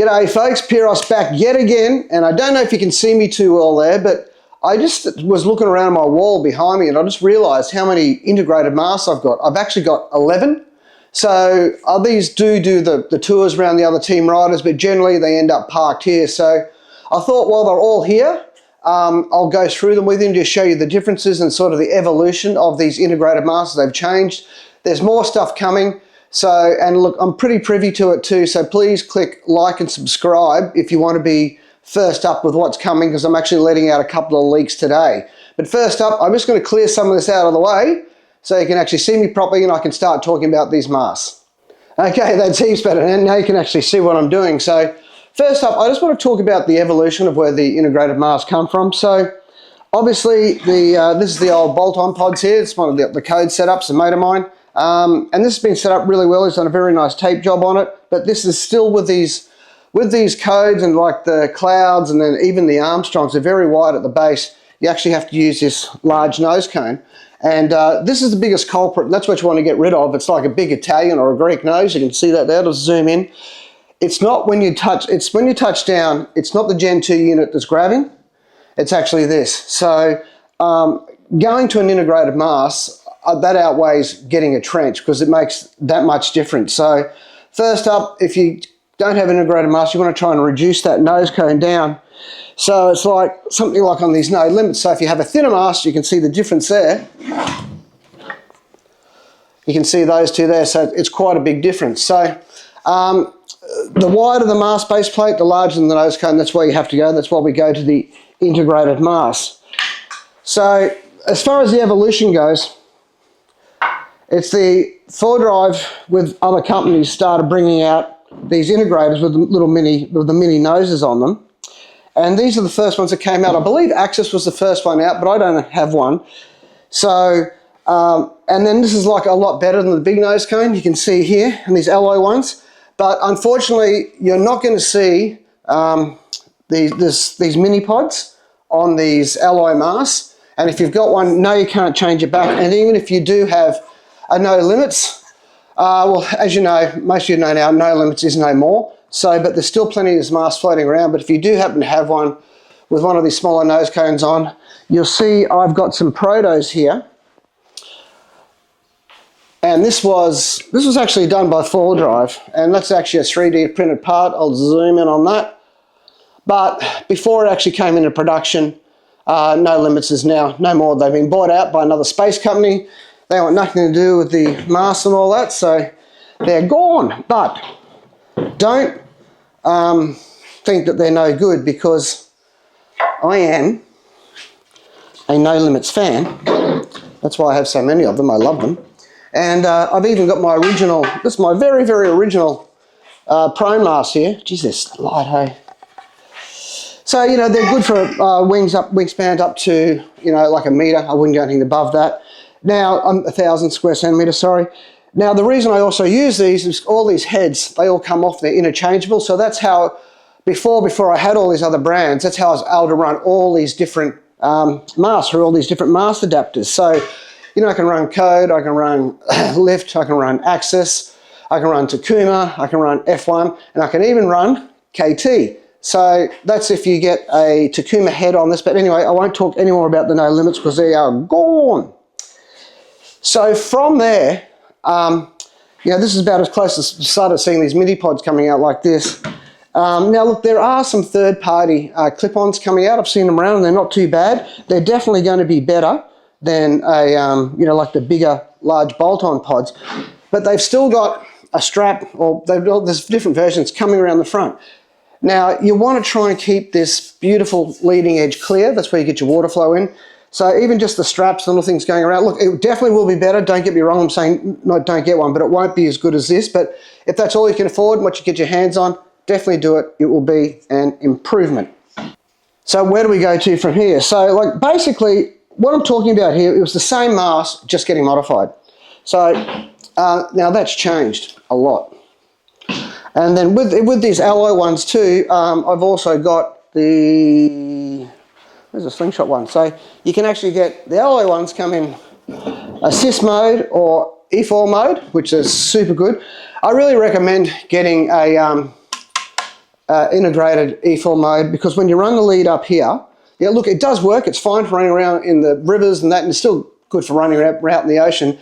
G'day folks, Piros back yet again, and I don't know if you can see me too well there, but I just was looking around my wall behind me and I just realised how many integrated masts I've got. I've actually got 11. So these do the tours around the other team riders, but generally they end up parked here. So I thought while they're all here, I'll go through them with you and just show you the differences and sort of the evolution of these integrated masts. They've changed. There's more stuff coming. So, and look, I'm pretty privy to it too, so please click like and subscribe if you want to be first up with what's coming, because I'm actually letting out a couple of leaks today. But first up, I'm just going to clear some of this out of the way so you can actually see me properly and I can start talking about these masts. Okay, that's heaps better, and now you can actually see what I'm doing. So, first up, I just want to talk about the evolution of where the integrated masts come from. So, obviously, this is the old bolt-on pods here. It's one of the code setups, a mate of mine. And this has been set up really well. He's done a very nice tape job on it, but this is still with these codes and like the Clouds and then even the Armstrongs are very wide at the base. You actually have to use this large nose cone, and this is the biggest culprit. And that's what you want to get rid of. It's like a big Italian or a Greek nose. You can see that there. Let's zoom in. It's not when you touch. It's when you touch down. It's not the Gen 2 unit that's grabbing. It's actually this. So going to an integrated mast, that outweighs getting a trench because it makes that much difference. So first up, if you don't have an integrated mast, you want to try and reduce that nose cone down. So it's like something like on these no limits. So if you have a thinner mast, you can see the difference there. You can see those two there, so it's quite a big difference. So the wider the mast base plate, the larger the nose cone. That's where you have to go. That's why we go to the integrated mast. So as far as the evolution goes, it's the 4Drive with other companies started bringing out these integrators with the mini noses on them, and these are the first ones that came out. I believe Axis was the first one out, but I don't have one. So and then this is like a lot better than the big nose cone. You can see here and these alloy ones, but unfortunately you're not going to see these mini pods on these alloy masts. And if you've got one, no, you can't change it back. And even if you do have no limits, well, as you know, most of you know now, no limits is no more. So, but there's still plenty of these masts floating around. But if you do happen to have one with one of these smaller nose cones on, you'll see I've got some protos here. And this was actually done by 4Drive, and that's actually a 3D printed part. I'll zoom in on that. But before it actually came into production, no limits is now no more. They've been bought out by another space company. They want nothing to do with the masts and all that, so they're gone. But don't think that they're no good, because I am a No Limits fan. That's why I have so many of them. I love them. And I've even got my original, this is my very, very original prone mast here. Jesus, light, hey. So, you know, they're good for wingspan up to, you know, like a metre. I wouldn't go anything above that. Now, 1,000 square centimetres, sorry. Now, the reason I also use these is all these heads, they all come off, they're interchangeable. So that's how, before I had all these other brands, that's how I was able to run all these different masts through all these different mast adapters. So, you know, I can run Code, I can run Lift, I can run Axis, I can run Takuma, I can run F1, and I can even run KT. So that's if you get a Takuma head on this. But anyway, I won't talk any more about the No Limits because they are gone. So from there, you know, this is about as close as I started seeing these mini pods coming out like this. Now look, there are some third-party clip-ons coming out. I've seen them around and they're not too bad. They're definitely going to be better than a, you know, like the bigger, large bolt-on pods. But they've still got a strap, or there's different versions coming around the front. Now, you want to try and keep this beautiful leading edge clear. That's where you get your water flow in. So even just the straps, the little things going around, look, it definitely will be better. Don't get me wrong, I'm saying no, don't get one, but it won't be as good as this. But if that's all you can afford and what you get your hands on, definitely do it. It will be an improvement. So where do we go to from here? So like basically what I'm talking about here, it was the same mast, just getting modified. So now that's changed a lot. And then with these alloy ones too, I've also got the, there's a slingshot one. So you can actually get, the alloy ones come in assist mode or E4 mode, which is super good. I really recommend getting a integrated e-fill mode, because when you run the lead up here, yeah, look, it does work. It's fine for running around in the rivers and that, and it's still good for running out in the ocean.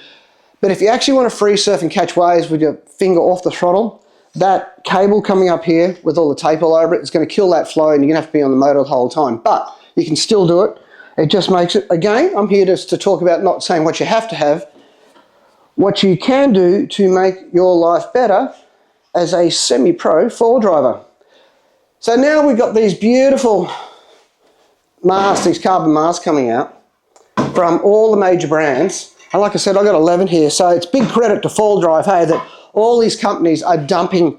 But if you actually want to free surf and catch waves with your finger off the throttle, that cable coming up here with all the tape all over it is going to kill that flow, and you're going to have to be on the motor the whole time. But you can still do it. It just makes it, again, I'm here to talk about not saying what you have to have, what you can do to make your life better as a semi-pro four driver. So now we've got these beautiful masts, these carbon masts coming out from all the major brands. And like I said, I've got 11 here, so it's big credit to Fall Drive, hey, that all these companies are dumping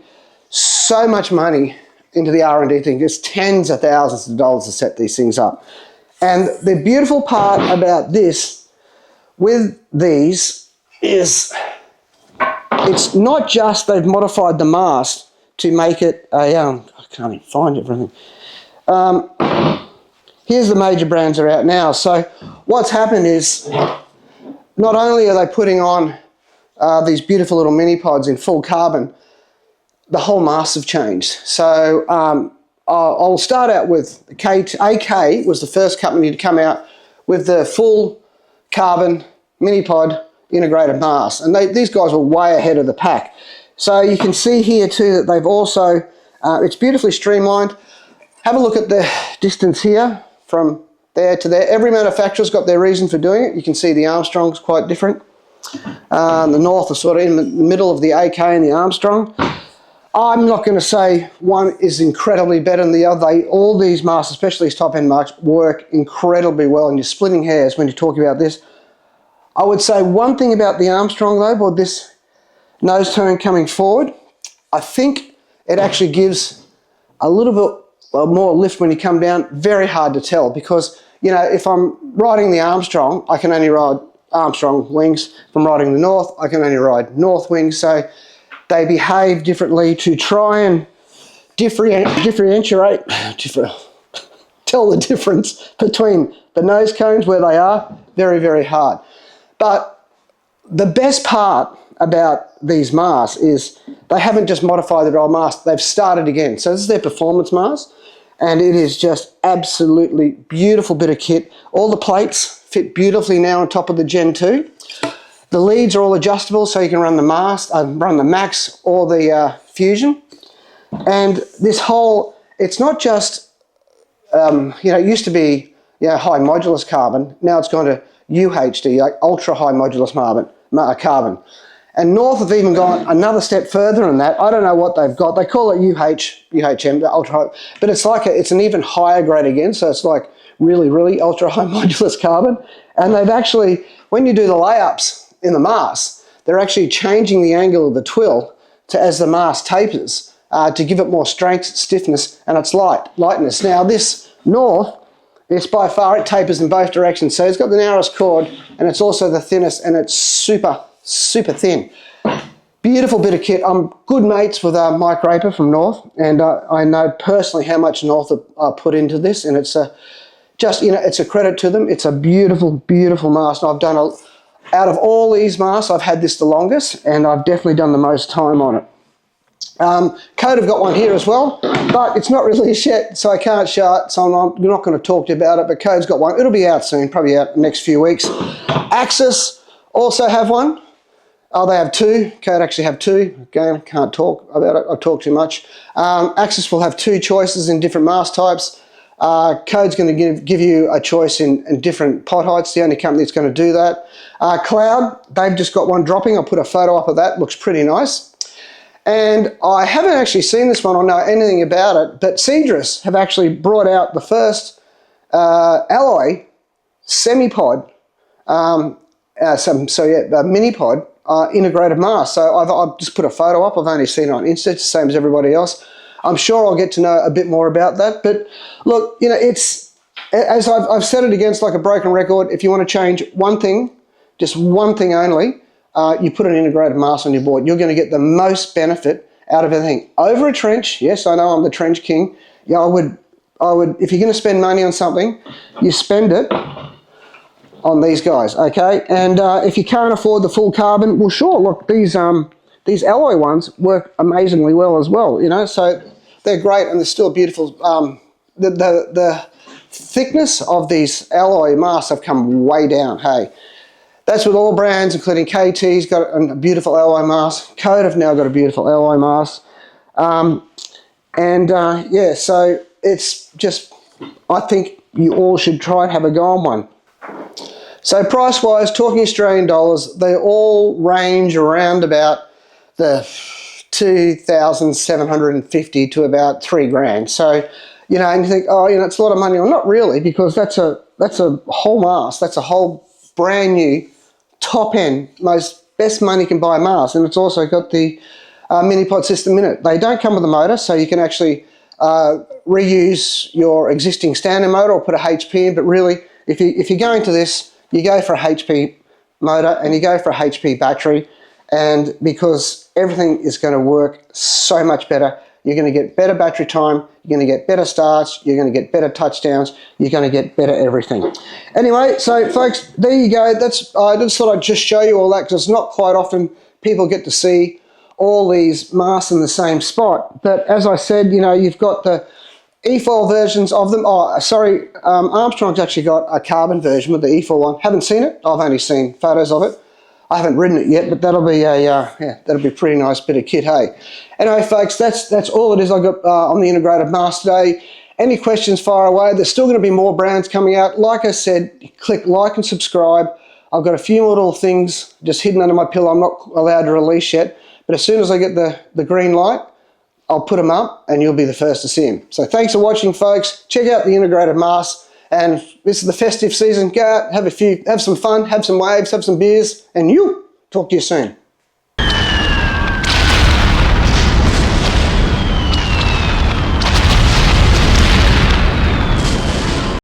so much money into the R&D thing, just tens of thousands of dollars to set these things up. And the beautiful part about this with these is it's not just they've modified the mast to make it a, I can't even find everything. Here's the major brands that are out now. So what's happened is not only are they putting on these beautiful little mini pods in full carbon, the whole masts have changed. So I'll start out with AK was the first company to come out with the full carbon mini pod integrated mast, and these guys were way ahead of the pack. So you can see here too that they've also, it's beautifully streamlined. Have a look at the distance here from there to there. Every manufacturer's got their reason for doing it. You can see the Armstrong's quite different. The North is sort of in the middle of the AK and the Armstrong. I'm not going to say one is incredibly better than the other. All these masts, especially these top-end masts, work incredibly well, and you're splitting hairs when you talk about this. I would say one thing about the Armstrong though, with this nose turn coming forward, I think it actually gives a little bit more lift when you come down. Very hard to tell, because, you know, if I'm riding the Armstrong, I can only ride Armstrong wings. If I'm riding the North, I can only ride North wings. So they behave differently to try and differentiate, tell the difference between the nose cones where they are. Very, very hard. But the best part about these masts is they haven't just modified their old mast, they've started again. So this is their performance mast, and it is just absolutely beautiful bit of kit. All the plates fit beautifully now on top of the Gen 2. The leads are all adjustable, so you can run the mast, run the Max or the Fusion. And this whole, it's not just, it used to be high modulus carbon, now it's gone to UHD, like ultra high modulus carbon. And North have even gone another step further than that. I don't know what they've got. They call it UHM, the ultra high, but it's like it's an even higher grade again. So it's like really, really ultra high modulus carbon. And they've actually, when you do the layups in the mast, they're actually changing the angle of the twill to as the mast tapers to give it more strength, stiffness, and its lightness. Now this North, it's by far, it tapers in both directions. So it's got the narrowest chord, and it's also the thinnest, and it's super, super thin. Beautiful bit of kit. I'm good mates with Mike Raper from North, and I know personally how much North have put into this, and it's it's a credit to them. It's a beautiful, beautiful mast. I've done out of all these masts, I've had this the longest, and I've definitely done the most time on it. Code have got one here as well, but it's not released yet, so I can't show it, so I'm not going to talk to you about it, but Code's got one. It'll be out soon, probably out in the next few weeks. Axis also have one. Oh, they have two. Code actually have two. Again, can't talk about it. I talk too much. Axis will have two choices in different mast types. Code's going to give you a choice in different pot heights, the only company that's going to do that. Cloud, they've just got one dropping. I'll put a photo up of that. Looks pretty nice. And I haven't actually seen this one or know anything about it, but Cedrus have actually brought out the first alloy semi-pod, mini-pod integrated mast. So I've just put a photo up. I've only seen it on Insta, it's the same as everybody else. I'm sure I'll get to know a bit more about that. But look, it's, as I've said it against like a broken record, if you want to change one thing, just one thing only, you put an integrated mast on your board. You're going to get the most benefit out of everything. Over a trench, yes, I know I'm the trench king. Yeah, I would. If you're going to spend money on something, you spend it on these guys, okay? And if you can't afford the full carbon, well, sure. Look, these alloy ones work amazingly well as well. So they're great, and they're still beautiful. The thickness of these alloy masks have come way down, hey. That's with all brands, including KT's got a beautiful alloy mask. Code have now got a beautiful alloy mask. Yeah, so it's just, I think you all should try and have a go on one. So price-wise, talking Australian dollars, they all range around about the 2,750 to about 3 grand. So, you know, and you think, oh, you know, it's a lot of money. Well, not really, because that's a whole mask. That's a whole brand new, top end, best money you can buy mask, and it's also got the mini pod system in it. They don't come with a motor, so you can actually reuse your existing standard motor or put a HP in. But really, if you're going to this, you go for a HP motor and you go for a HP battery, and because everything is going to work so much better. You're going to get better battery time, you're going to get better starts, you're going to get better touchdowns, you're going to get better everything. Anyway, so folks, there you go. I just thought I'd just show you all that, because it's not quite often people get to see all these masks in the same spot. But as I said, you know, you've got the e-foil versions of them. Oh, sorry, Armstrong's actually got a carbon version with the e-foil one. Haven't seen it. I've only seen photos of it. I haven't ridden it yet, but that'll be that'll be a pretty nice bit of kit, hey. Anyway, folks, that's all it is I got on the integrated mask today. Any questions, fire away. There's still going to be more brands coming out. Like I said, click like and subscribe. I've got a few more little things just hidden under my pillow I'm not allowed to release yet, but as soon as I get the green light, I'll put them up and you'll be the first to see them. So thanks for watching, folks. Check out the integrated mask. And this is the festive season. Go out, have some fun, have some waves, have some beers, and talk to you soon.